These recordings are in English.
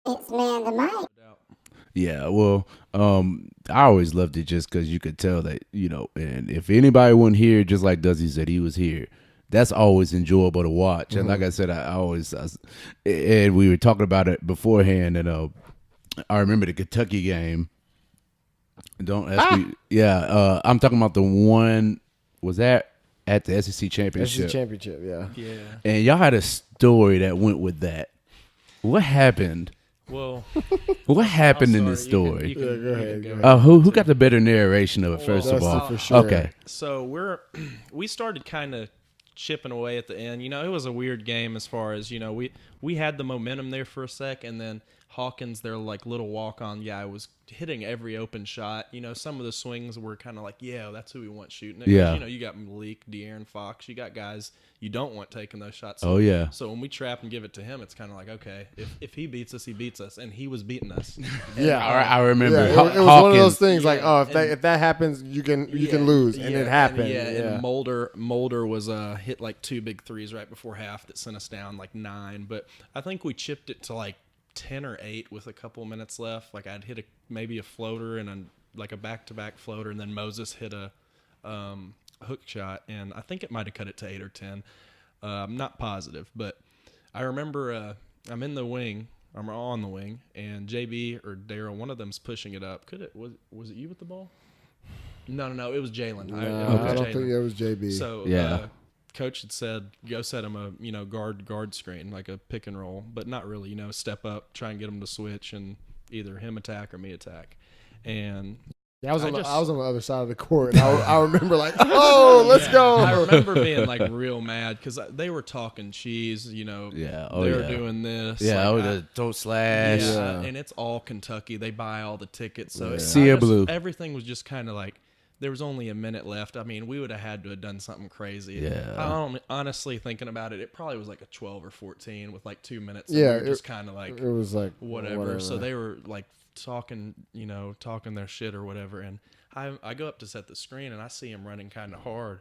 It's man the mic. Yeah, well, I always loved it just because you could tell that, and if anybody wasn't here, just like Dusty said, he was here. That's always enjoyable to watch. And like I said, and we were talking about it beforehand, and I remember the Kentucky game. Don't ask me. Yeah, I'm talking about the one, was that at the SEC Championship? SEC Championship, yeah. Yeah. And y'all had a story that went with that. What happened? Well, What happened in sorry, this story? Go ahead. Who got the better narration of it, first of Dusty all? for sure. Okay. So we started kind of chipping away at the end. It was a weird game as far as, we had the momentum there for a sec, and then Hawkins, their like little walk-on guy, was hitting every open shot. Some of the swings were kind of like, yeah, that's who we want shooting it. Yeah. You got Malik, De'Aaron Fox. You got guys you don't want taking those shots. Oh, yeah. So when we trap and give it to him, it's kind of like, okay, if he beats us, he beats us, and he was beating us. Yeah, I remember. Yeah, it was one of those things like, if that happens, you can lose, and it happened. And Mulder was hit like 2 big threes right before half that sent us down like 9. But I think we chipped it to like 10 or 8 with a couple minutes left. Like I'd hit maybe a floater and a back-to-back floater, and then Moses hit a hook shot, and I think it might have cut it to 8 or 10. I'm not positive, but I remember I'm in the wing. I'm on the wing, and JB or Daryl, one of them's pushing it up. Was it you with the ball? No, it was Jalen. I don't think it was JB. So yeah. Coach had said, go set him a guard screen, like a pick and roll, but not really, step up, try and get him to switch and either him attack or me attack. And I was on the other side of the court, and I remember like, oh, let's go. I remember being like real mad because they were talking cheese, they were doing this. Yeah, the toe slash. Yeah, and it's all Kentucky. They buy all the tickets. So Blue. Everything was just kind of like, there was only a minute left. I mean, we would have had to have done something crazy. Yeah. Honestly, thinking about it, it probably was like a 12 or 14 with like 2 minutes. Yeah. We were just kind of like, it was like whatever. So they were like talking their shit or whatever. And I go up to set the screen, and I see him running kind of hard.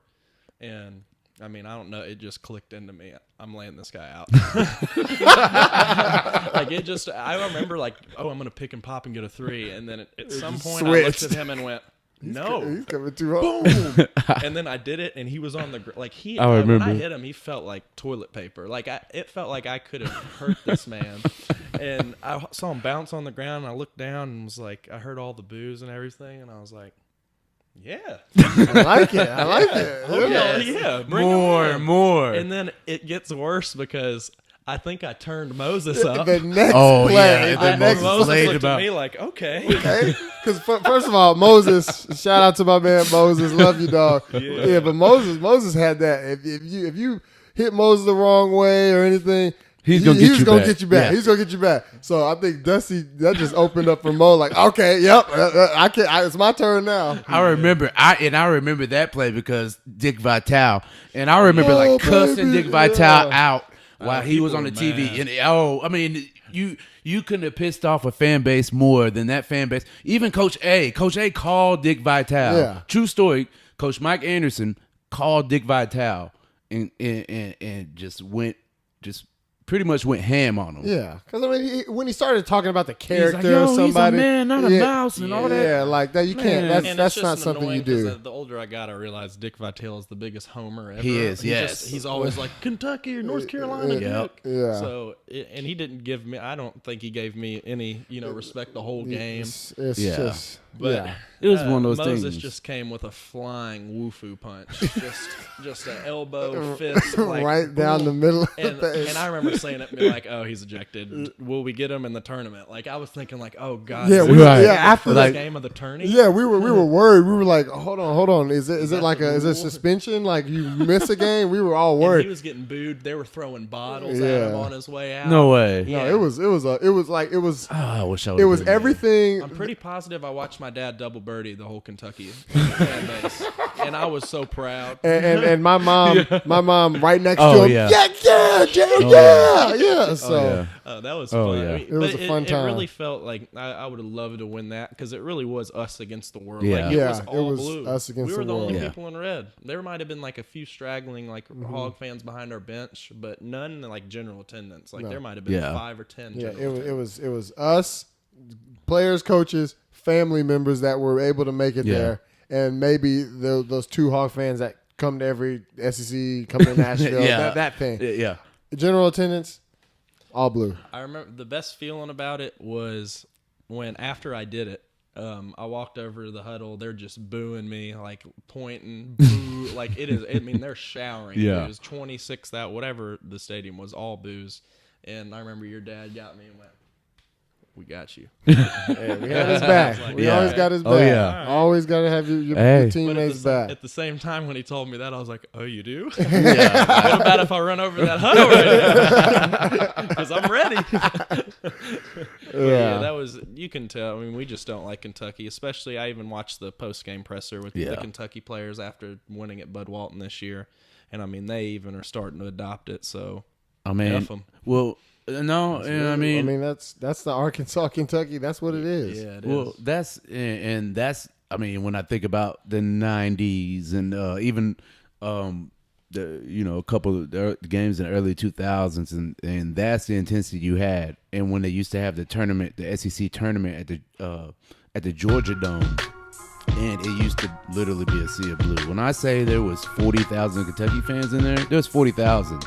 And I mean, I don't know. It just clicked into me. I'm laying this guy out. I remember like, oh, I'm going to pick and pop and get a 3. And then at some point I looked at him and went, no. He's coming too hard. Boom. And then I did it, and he was on the like he. I remember. When I hit him, he felt like toilet paper. Like it felt like I could have hurt this man. And I saw him bounce on the ground, and I looked down and was like, I heard all the boos and everything, and I was like, yeah, I like it. Okay, yeah, bring more. And then it gets worse because I think I turned Moses up. The next play. Yeah, Moses played looked about- at me like, okay. Because first of all, Moses, shout out to my man Moses, love you, dog. Yeah, but Moses had that. If you hit Moses the wrong way or anything, he's gonna get you back. Yeah. He's gonna get you back. So I think Dusty, that just opened up for Mo. Like, okay, yep, I can. It's my turn now. I remember that play because Dick Vitale, and I remember like cussing Dick Vitale out while he was on the TV. mad. And I mean, you couldn't have pissed off a fan base more than that fan base. Even Coach A called Dick Vitale. Yeah. True story. Coach Mike Anderson called Dick Vitale and just pretty much went ham on him. Yeah, because I mean, when he started talking about the character He's like, yo, of somebody, he's a man, not a mouse, and all that. Yeah, like that. You can't. And That's it's not just something you annoying do. 'cause the older I got, I realized Dick Vitale is the biggest homer ever. He is, yes. He's always like, Kentucky or North Carolina. Yep. Yeah. So, and he didn't give me, I don't think he gave me any, respect the whole game. It's Yeah. just. But yeah. It was one of those Moses things. just came with a flying woofu punch. just an elbow, fist. Like, right down the middle of and, the face. and I remember saying it and being like, oh, he's ejected. Will we get him in the tournament? Like, I was thinking like, oh, God. Yeah, is we this were- the yeah, after first like- game of the tourney? Yeah, we were worried. We were like, hold on. Is it like is it suspension? Like you miss a game? We were all And worried. he was getting booed. They were throwing bottles Yeah. at him on his way out. No way. No, Yeah. it was I wish I it was everything. I'm pretty positive I watched my dad double birdie the whole Kentucky fan base. and I was so proud. And my mom right next Oh, to him. yeah. Yeah. So That was Oh, fun. yeah. I mean, It was but a fun time. It really felt like I would have loved to win that because it really was us against the world. Yeah. Like, it Yeah, was it all was blue. us against we were the the only world. Yeah. people in red. There might have been like a few straggling like Hog fans behind our bench, but none like general attendance. Like there might have been Yeah. 5 or 10. yeah, general it was us, players, coaches, family members that were able to make it Yeah. there, and maybe those 2 Hawk fans that come to every SEC, come to Nashville, Yeah. that thing. Yeah. General attendance, all blue. I remember the best feeling about it was when after I did it, I walked over to the huddle. They're just booing me, like pointing, boo. Like it is. I mean, they're showering. Yeah. It was 26, that whatever the stadium was, all boos. And I remember your dad got me and went, "We got you." Yeah, we got his back. Like, We yeah. always got his back. Oh, yeah. Always got to have your Hey. But teammates back. at the same time, when he told me that, I was like, "Oh, you do? What Yeah. about if I run over that huddle right now? Because I'm ready." Yeah, that was. You can tell. I mean, we just don't like Kentucky. Especially, I even watched the post game presser with the Yeah. Kentucky players after winning at Bud Walton this year, and I mean, they even are starting to adopt it. So, I mean, F 'em. well, no, and I mean, that's the Arkansas, Kentucky. That's what it is. Yeah, it well, is. that's. I mean, when I think about the '90s and even a couple of the games in the early 2000s, and that's the intensity you had. And when they used to have the tournament, the SEC tournament at the Georgia Dome, and it used to literally be a sea of blue. When I say there was 40,000 Kentucky fans in there was 40,000.